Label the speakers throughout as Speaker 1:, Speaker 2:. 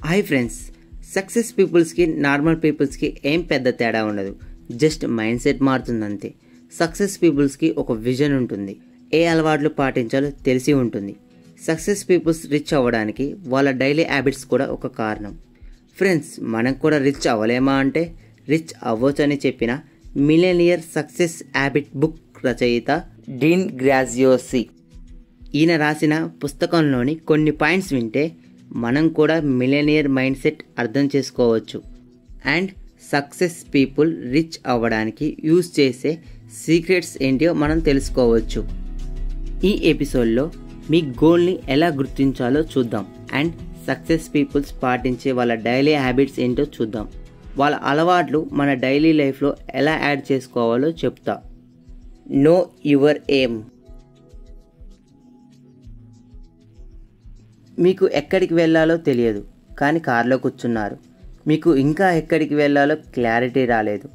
Speaker 1: Hi friends, success పీపుల్స్కి normal పీపుల్స్కి ఏం పెద్ద తేడా ఉండదు. జస్ట్ మైండ్ సెట్ మారుతుంది అంతే. సక్సెస్ పీపుల్స్కి ఒక విజన్ ఉంటుంది, ఏ అలవాట్లు పాటించాలో తెలిసి ఉంటుంది. సక్సెస్ పీపుల్స్ రిచ్ అవ్వడానికి వాళ్ళ డైలీ హ్యాబిట్స్ కూడా ఒక కారణం. ఫ్రెండ్స్, మనం కూడా రిచ్ అవ్వలేమా అంటే రిచ్ అవ్వచ్చని చెప్పిన మిలియనియర్ సక్సెస్ హ్యాబిట్ బుక్ రచయిత డీన్ గ్రాజియోసి. ఈయన రాసిన పుస్తకంలోని కొన్ని పాయింట్స్ వింటే మనం కూడా మిలియనియర్ మైండ్ సెట్ అర్థం చేసుకోవచ్చు. అండ్ సక్సెస్ పీపుల్ రిచ్ అవ్వడానికి యూజ్ చేసే సీక్రెట్స్ ఏంటో మనం తెలుసుకోవచ్చు. ఈ ఎపిసోడ్లో మీ గోల్ని ఎలా గుర్తించాలో చూద్దాం. అండ్ సక్సెస్ పీపుల్స్ పాటించే వాళ్ళ డైలీ హ్యాబిట్స్ ఏంటో చూద్దాం. వాళ్ళ అలవాట్లు మన డైలీ లైఫ్లో ఎలా యాడ్ చేసుకోవాలో చెప్తా. Know your aim. మీకు ఎక్కడికి వెళ్ళాలో తెలియదు, కానీ కారులో కూర్చున్నారు. మీకు ఇంకా ఎక్కడికి వెళ్ళాలో క్లారిటీ రాలేదు,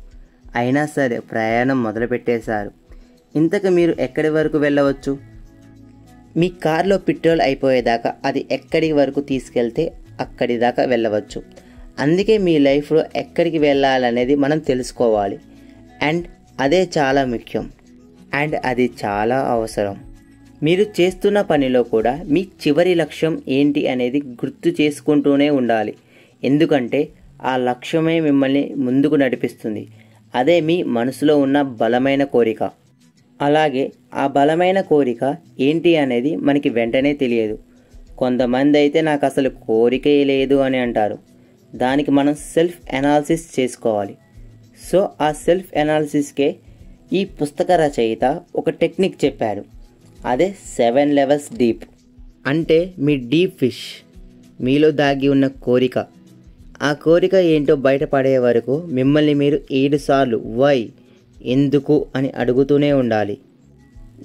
Speaker 1: అయినా సరే ప్రయాణం మొదలుపెట్టేశారు. ఇంతకు మీరు ఎక్కడి వరకు వెళ్ళవచ్చు? మీ కార్లో పెట్రోల్ అయిపోయేదాకా అది ఎక్కడి వరకు తీసుకెళ్తే అక్కడి దాకా వెళ్ళవచ్చు. అందుకే మీ లైఫ్లో ఎక్కడికి వెళ్ళాలనేది మనం తెలుసుకోవాలి. అండ్ అదే చాలా ముఖ్యం. అండ్ అది చాలా అవసరం. మీరు చేస్తున్న పనిలో కూడా మీ చివరి లక్ష్యం ఏంటి అనేది గుర్తు చేసుకుంటూనే ఉండాలి. ఎందుకంటే ఆ లక్ష్యమే మిమ్మల్ని ముందుకు నడిపిస్తుంది. అదే మీ మనసులో ఉన్న బలమైన కోరిక. అలాగే ఆ బలమైన కోరిక ఏంటి అనేది మనకి వెంటనే తెలియదు. కొంతమంది అయితే నాకు అసలు కోరికే లేదు అని అంటారు. దానికి మనం సెల్ఫ్ అనాలిసిస్ చేసుకోవాలి. సో ఆ సెల్ఫ్ అనాలిసిస్కే ఈ పుస్తక రచయిత ఒక టెక్నిక్ చెప్పాడు. అదే 7 levels డీప్. అంటే మీ డీప్ ఫిష్, మీలో దాగి ఉన్న కోరిక. ఆ కోరిక ఏంటో బయటపడే వరకు మిమ్మల్ని మీరు 7 సార్లు వై, ఎందుకు అని అడుగుతూనే ఉండాలి.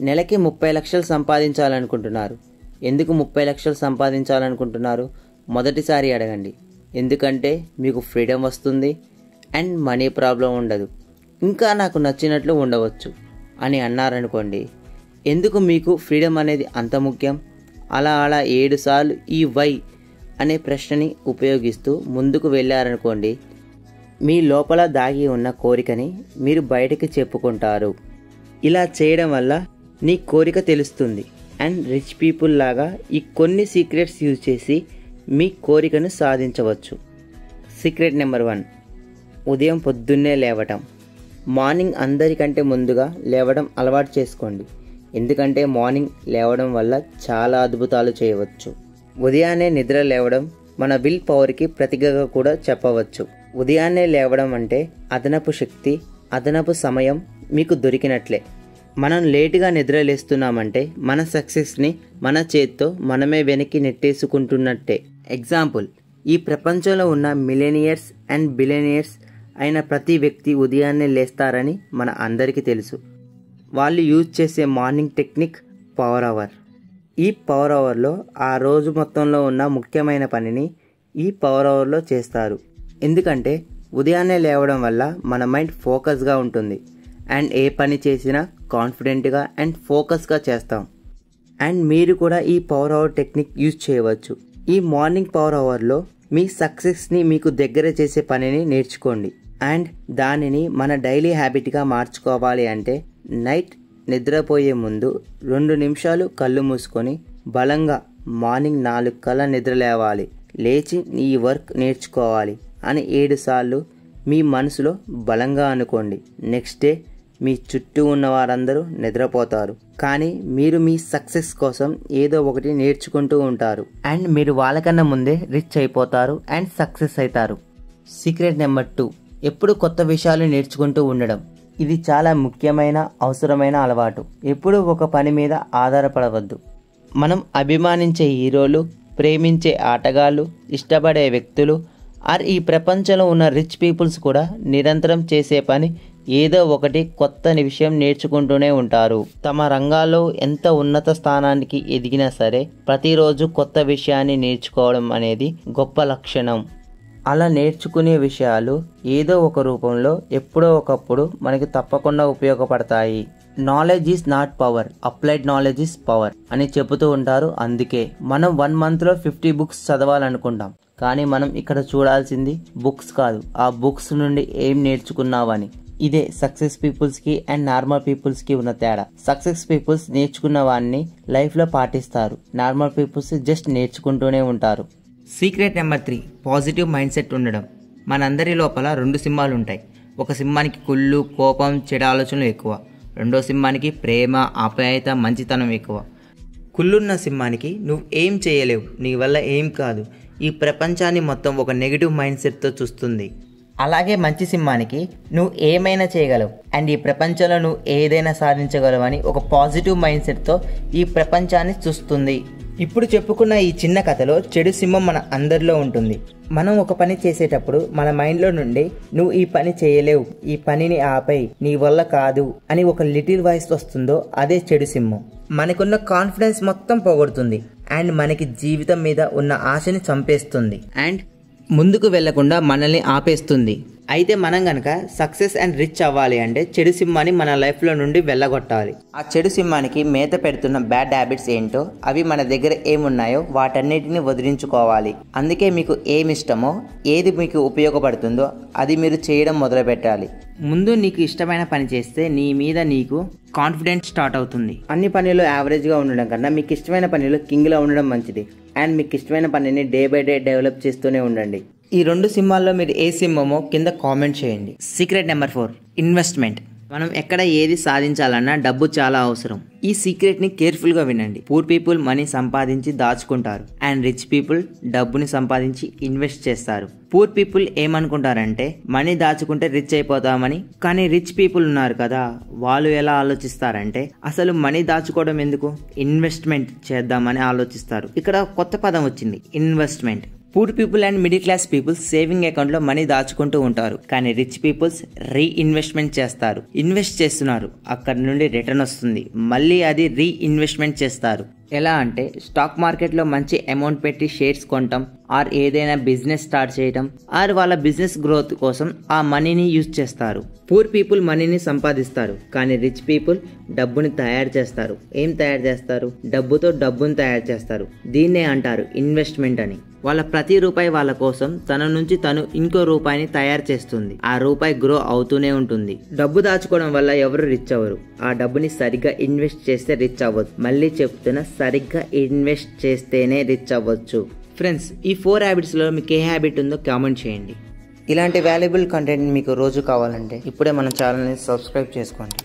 Speaker 1: నెలకి 30 లక్షలు సంపాదించాలనుకుంటున్నారు. ఎందుకు 30 లక్షలు సంపాదించాలనుకుంటున్నారు? మొదటిసారి అడగండి. ఎందుకంటే మీకు ఫ్రీడమ్ వస్తుంది అండ్ మనీ ప్రాబ్లం ఉండదు. ఇంకా నాకు నచ్చినట్లు ఉండవచ్చు అని అన్నారనుకోండి. ఎందుకు మీకు ఫ్రీడమ్ అనేది అంత ముఖ్యం? అలా 7 సార్లు ఈ వై అనే ప్రశ్నని ఉపయోగిస్తూ ముందుకు వెళ్ళారనుకోండి, మీ లోపల దాగి ఉన్న కోరికని మీరు బయటకి చెప్పుకుంటారు. ఇలా చేయడం వల్ల నీ కోరిక తెలుస్తుంది. అండ్ రిచ్ పీపుల్ లాగా ఈ కొన్ని సీక్రెట్స్ యూజ్ చేసి మీ కోరికను సాధించవచ్చు. సీక్రెట్ నెంబర్ 1, ఉదయం పొద్దున్నే లేవటం. మార్నింగ్ అందరికంటే ముందుగా లేవడం అలవాటు చేసుకోండి. ఎందుకంటే మార్నింగ్ లేవడం వల్ల చాలా అద్భుతాలు చేయవచ్చు. ఉదయాన్నే నిద్ర లేవడం మన విల్ పవర్కి ప్రతీకగా కూడా చెప్పవచ్చు. ఉదయాన్నే లేవడం అంటే అదనపు శక్తి, అదనపు సమయం మీకు దొరికినట్లే. మనం లేటుగా నిద్ర లేస్తున్నామంటే మన సక్సెస్ని మన చేత్తో మనమే వెనక్కి నెట్టేసుకుంటున్నట్టే. ఎగ్జాంపుల్, ఈ ప్రపంచంలో ఉన్న మిలియనియర్స్ అండ్ బిలియనియర్స్ అయిన ప్రతి వ్యక్తి ఉదయాన్నే లేస్తారని మన అందరికీ తెలుసు. వాళ్ళు యూజ్ చేసే మార్నింగ్ టెక్నిక్ పవర్ అవర్. ఈ పవర్ అవర్లో ఆ రోజు మొత్తంలో ఉన్న ముఖ్యమైన పనిని ఈ పవర్ అవర్లో చేస్తారు. ఎందుకంటే ఉదయాన్నే లేవడం వల్ల మన మైండ్ ఫోకస్గా ఉంటుంది. అండ్ ఏ పని చేసినా కాన్ఫిడెంట్గా అండ్ ఫోకస్గా చేస్తాం. అండ్ మీరు కూడా ఈ పవర్ అవర్ టెక్నిక్ యూజ్ చేయవచ్చు. ఈ మార్నింగ్ పవర్ అవర్లో మీ సక్సెస్ని మీకు దగ్గర చేసే పనిని నేర్చుకోండి. అండ్ దానిని మన డైలీ హ్యాబిట్గా మార్చుకోవాలి అంటే నైట్ నిద్రపోయే ముందు 2 నిమిషాలు కళ్ళు మూసుకొని బలంగా మార్నింగ్ 4 కల్లా నిద్ర లేవాలి, లేచి ఈ వర్క్ నేర్చుకోవాలి అని 7 సార్లు మీ మనసులో బలంగా అనుకోండి. నెక్స్ట్ డే మీ చుట్టూ ఉన్న వారందరూ నిద్రపోతారు, కానీ మీరు మీ సక్సెస్ కోసం ఏదో ఒకటి నేర్చుకుంటూ ఉంటారు. అండ్ మీరు వాళ్ళకన్నా ముందే రిచ్ అయిపోతారు అండ్ సక్సెస్ అవుతారు. సీక్రెట్ నెంబర్ 2, ఎప్పుడు కొత్త విషయాలు నేర్చుకుంటూ ఉండడం. ఇది చాలా ముఖ్యమైన అవసరమైన అలవాటు. ఎప్పుడూ ఒక పని మీద ఆధారపడవద్దు. మనం అభిమానించే హీరోలు, ప్రేమించే ఆటగాళ్ళు, ఇష్టపడే వ్యక్తులు ఈ ప్రపంచంలో ఉన్న రిచ్ పీపుల్స్ కూడా నిరంతరం చేసే పని ఏదో ఒకటి కొత్త విషయం నేర్చుకుంటూనే ఉంటారు. తమ రంగాల్లో ఎంత ఉన్నత స్థానానికి ఎదిగినా సరే ప్రతిరోజు కొత్త విషయాన్ని నేర్చుకోవడం అనేది గొప్ప లక్షణం. అలా నేర్చుకునే విషయాలు ఏదో ఒక రూపంలో ఎప్పుడో ఒకప్పుడు మనకి తప్పకుండా ఉపయోగపడతాయి. Knowledge is not power, applied knowledge is power అని చెబుతూ ఉంటారు. అందుకే మనం 1 monthలో 50 books చదవాలనుకుంటాం, కానీ మనం ఇక్కడ చూడాల్సింది బుక్స్ కాదు, ఆ బుక్స్ నుండి ఏం నేర్చుకున్నావని. ఇదే సక్సెస్ పీపుల్స్కి అండ్ నార్మల్ పీపుల్స్కి ఉన్న తేడా. సక్సెస్ పీపుల్స్ నేర్చుకున్న వాడిని లైఫ్లో పాటిస్తారు, నార్మల్ పీపుల్స్ జస్ట్ నేర్చుకుంటూనే ఉంటారు.
Speaker 2: Secret number 3, positive mind set ఉండడం. మనందరి లోపల 2 సింహాలు ఉంటాయి. ఒక సింహానికి కుళ్ళు, కోపం, చెడు ఆలోచనలు ఎక్కువ. రెండో సింహానికి ప్రేమ, ఆప్యాయత, మంచితనం ఎక్కువ. కుళ్ళున్న సింహానికి నువ్వు ఏం చేయలేవు, నీ వల్ల ఏం కాదు, ఈ ప్రపంచాన్ని మొత్తం ఒక నెగిటివ్ మైండ్ సెట్తో చూస్తుంది. అలాగే మంచి సింహానికి నువ్వు ఏమైనా చేయగలవు అండ్ ఈ ప్రపంచంలో నువ్వు ఏదైనా సాధించగలవు అని ఒక పాజిటివ్ మైండ్ సెట్తో ఈ ప్రపంచాన్ని చూస్తుంది. ఇప్పుడు చెప్పుకున్న ఈ చిన్న కథలో చెడు సింహం మన అందరిలో ఉంటుంది. మనం ఒక పని చేసేటప్పుడు మన మైండ్లో నుండి నువ్వు ఈ పని చేయలేవు, ఈ పనిని ఆపై, నీ వల్ల కాదు అని ఒక లిటిల్ వాయిస్ వస్తుందో అదే చెడు సింహం. మనకున్న కాన్ఫిడెన్స్ మొత్తం పోగొడుతుంది అండ్ మనకి జీవితం మీద ఉన్న ఆశని చంపేస్తుంది అండ్ ముందుకు వెళ్లకుండా మనల్ని ఆపేస్తుంది. అయితే మనం గనక సక్సెస్ అండ్ రిచ్ అవ్వాలి అంటే చెడు సింహాన్ని మన లైఫ్లో నుండి వెళ్ళగొట్టాలి. ఆ చెడు సింహానికి మేత పెడుతున్న బ్యాడ్ హ్యాబిట్స్ ఏంటో, అవి మన దగ్గర ఏమున్నాయో వాటన్నిటిని వదిలించుకోవాలి. అందుకే మీకు ఏమి ఇష్టమో, ఏది మీకు ఉపయోగపడుతుందో అది మీరు చేయడం మొదలు పెట్టాలి. ముందు నీకు ఇష్టమైన పని చేస్తే నీ మీద నీకు కాన్ఫిడెన్స్ స్టార్ట్ అవుతుంది. అన్ని పనిలో యావరేజ్గా ఉండడం కన్నా మీకు ఇష్టమైన పనిలో కింగ్లో ఉండడం మంచిది. అండ్ మీకు ఇష్టమైన పనిని డే బై డే డెవలప్ చేస్తూనే ఉండండి. ఈ 2 సింహాల్లో మీరు ఏ సింహమో కింద కామెంట్ చేయండి. Secret number 4, investment. మనం ఎక్కడ ఏది సాధించాలన్నా డబ్బు చాలా అవసరం. ఈ సీక్రెట్ని కేర్ఫుల్గా వినండి. పూర్ పీపుల్ మనీ సంపాదించి దాచుకుంటారు అండ్ రిచ్ పీపుల్ డబ్బుని సంపాదించి ఇన్వెస్ట్ చేస్తారు. పూర్ పీపుల్ ఏమనుకుంటారంటే మనీ దాచుకుంటే రిచ్ అయిపోతామని. కానీ రిచ్ పీపుల్ ఉన్నారు కదా, వాళ్ళు ఎలా ఆలోచిస్తారంటే అసలు మనీ దాచుకోవడం ఎందుకు, ఇన్వెస్ట్మెంట్ చేద్దామని ఆలోచిస్తారు. ఇక్కడ కొత్త పదం వచ్చింది, investment. Poor people and middle class peoples saving అకౌంట్లో మనీ దాచుకుంటూ ఉంటారు. కానీ రిచ్ పీపుల్స్ రీఇన్వెస్ట్మెంట్ చేస్తారు. ఇన్వెస్ట్ చేస్తున్నారు, అక్కడ నుండి రిటర్న్ వస్తుంది, మళ్ళీ అది రీఇన్వెస్ట్మెంట్ చేస్తారు. ఎలా అంటే స్టాక్ మార్కెట్లో మంచి అమౌంట్ పెట్టి షేర్స్ కొనటం, ఆర్ ఏదైనా బిజినెస్ స్టార్ట్ చేయటం, ఆర్ వాళ్ళ బిజినెస్ గ్రోత్ కోసం ఆ మనీని యూజ్ చేస్తారు. పూర్ పీపుల్ మనీని సంపాదిస్తారు, కానీ రిచ్ పీపుల్ డబ్బుని తయారు చేస్తారు. ఏం తయారు చేస్తారు? డబ్బుతో డబ్బుని తయారు చేస్తారు. దీన్నే అంటారు ఇన్వెస్ట్మెంట్ అని. వాళ్ళ ప్రతి రూపాయి వాళ్ళ కోసం తన నుంచి తను ఇంకో రూపాయిని తయారు చేస్తుంది. ఆ రూపాయి గ్రో అవుతూనే ఉంటుంది. డబ్బు దాచుకోవడం వల్ల ఎవరు రిచ్ అవ్వరు. ఆ డబ్బుని సరిగ్గా ఇన్వెస్ట్ చేస్తే రిచ్ అవ్వదు. మళ్ళీ చెప్తున్నా, సరిగ్గా ఇన్వెస్ట్ చేస్తేనే రిచ్ అవ్వచ్చు. ఫ్రెండ్స్, ఈ 4 హ్యాబిట్స్లో మీకు ఏ హ్యాబిట్ ఉందో కామెంట్ చేయండి. ఇలాంటి వాల్యుబుల్ కంటెంట్ మీకు రోజు కావాలంటే ఇప్పుడే మన ఛానల్ని సబ్స్క్రైబ్ చేసుకోండి.